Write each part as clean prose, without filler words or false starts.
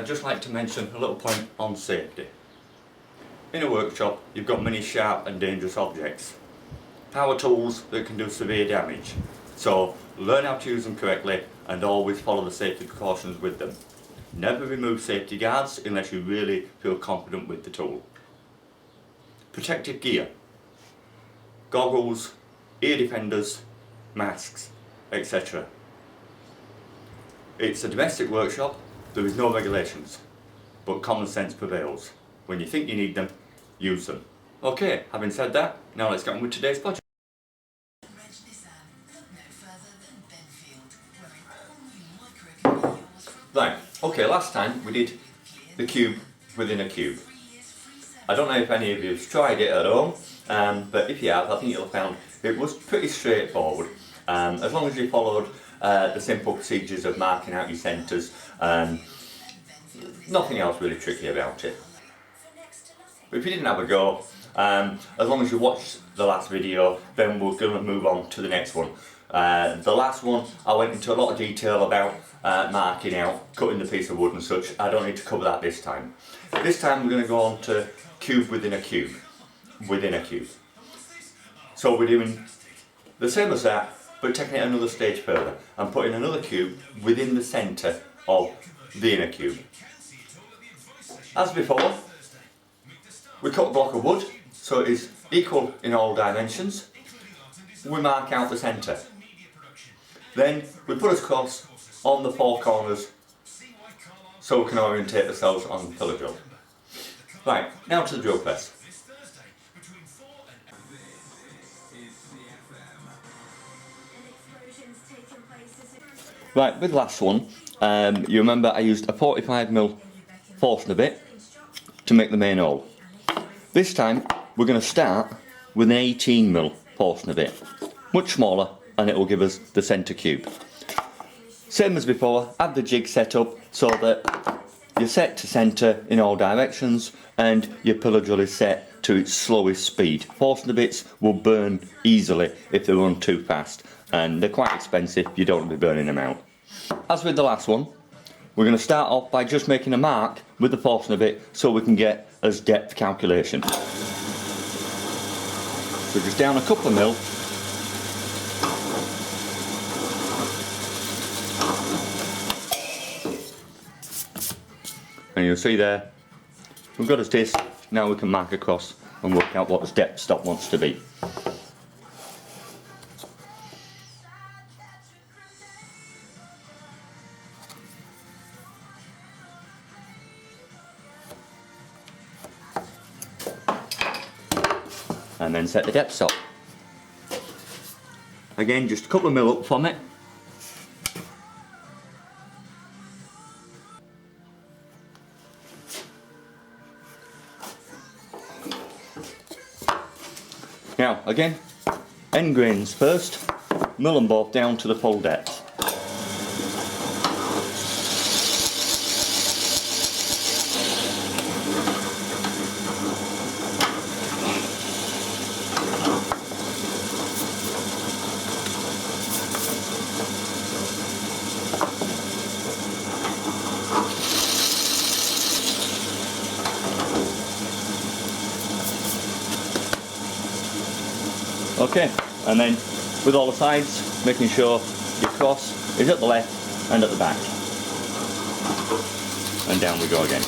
I'd just like to mention a little point on safety. In a workshop, you've got many sharp and dangerous objects. Power tools that can do severe damage. So learn how to use them correctly and always follow the safety precautions with them. Never remove safety guards unless you really feel confident with the tool. Protective gear. Goggles, ear defenders, masks, etc. It's a domestic workshop, there is no regulations, but common sense prevails. When you think you need them, use them. Okay, having said that, now let's get on with today's project. Right, okay, last time we did the cube within a cube. I don't know if any of you have tried it at home, but if you have, I think you'll have found it was pretty straightforward. As long as you followed the simple procedures of marking out your centres, nothing else really tricky about it. But if you didn't have a go, as long as you watched the last video, then we're going to move on to the next one. The last one I went into a lot of detail about marking out, cutting the piece of wood and such. I don't need to cover that this time. This time we're going to go on to cube within a cube. Within a cube. So we're doing the same as that, but taking it another stage further and putting another cube within the centre of the inner cube. As before, we cut a block of wood so it is equal in all dimensions. We mark out the centre. Then we put a cross on the four corners so we can orientate ourselves on the pillar job. Right, now to the drill press. Right, with the last one, you remember I used a 45mm Forstner bit to make the main hole. This time we're going to start with an 18mm Forstner bit, much smaller, and it will give us the centre cube. Same as before, have the jig set up so that you're set to centre in all directions and your pillar drill is set to its slowest speed. Forstner bits will burn easily if they run too fast, and they're quite expensive, you don't want to be burning them out. As with the last one, we're going to start off by just making a mark with the Forstner bit so we can get as depth calculation. So just down a couple of mil. And you'll see there, we've got us this, now we can mark across and work out what the depth stop wants to be. And then set the depth stop. Again, just a couple of mil up from it. Now, again, end grains first, mill them both down to the full depth. Okay, and then with all the sides, making sure your cross is at the left and at the back. And down we go again.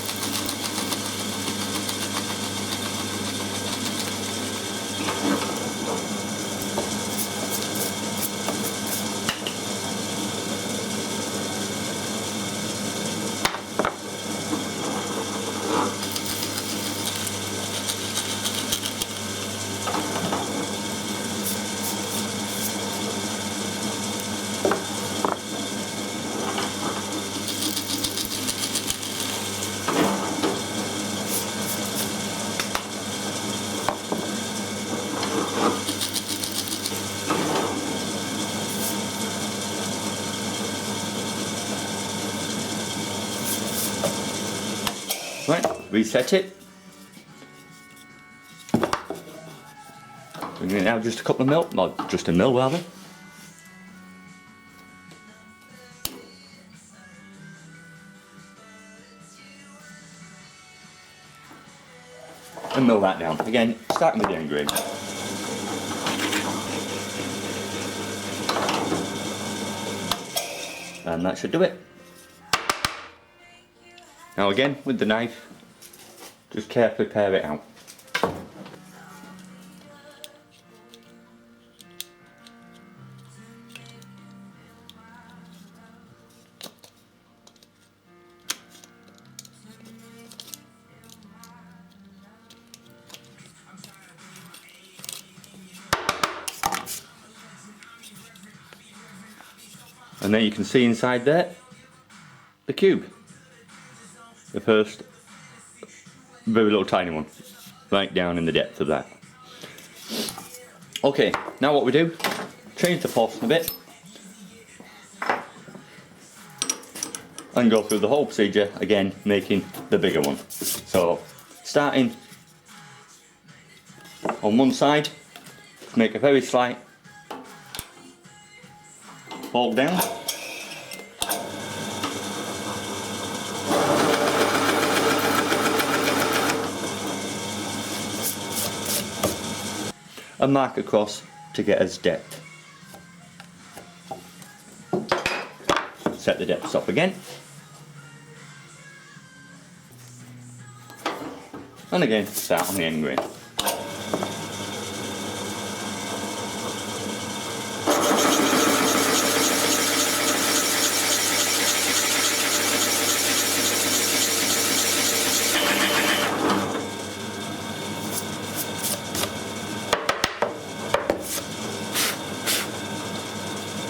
Right, reset it. We're going to now just a couple of mil, not just a mil rather. mill that down. Again, starting with the end grain. And that should do it. Now again, with the knife, just carefully pare it out. And then you can see inside there, the cube. The first very little tiny one, right down in the depth of that. Okay, now what we do, change the portion a bit, and go through the whole procedure again, making the bigger one. So, starting on one side, make a very slight fold down. And mark across to get us depth. Set the depths up again. And again, start on the end grain.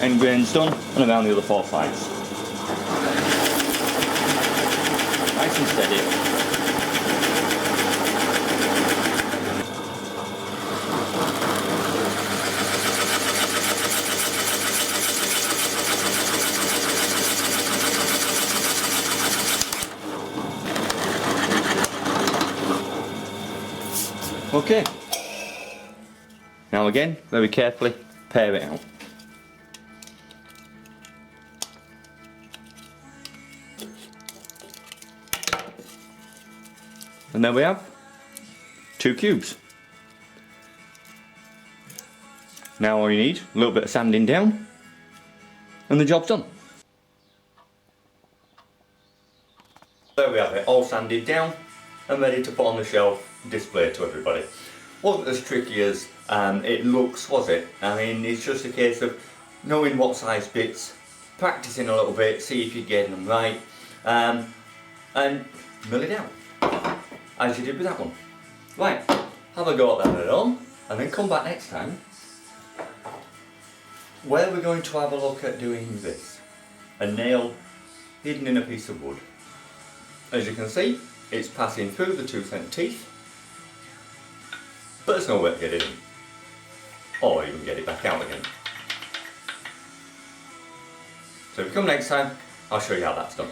End grain's done, and around the other four sides. Nice and steady. Okay. Now again, very carefully, pare it out. And there we have 2 cubes. Now all you need, a little bit of sanding down, and the job's done. There we have it, all sanded down and ready to put on the shelf, display to everybody. Wasn't as tricky as it looks, was it? I mean, it's just a case of knowing what size bits, practicing a little bit, see if you're getting them right, and mill it out. As you did with that one. Right, have a go at that at home, and then come back next time where we're going to have a look at doing this. A nail hidden in a piece of wood. As you can see, it's passing through the 2cent teeth, but there's no way to get it in. Or even get it back out again. So if you come next time, I'll show you how that's done.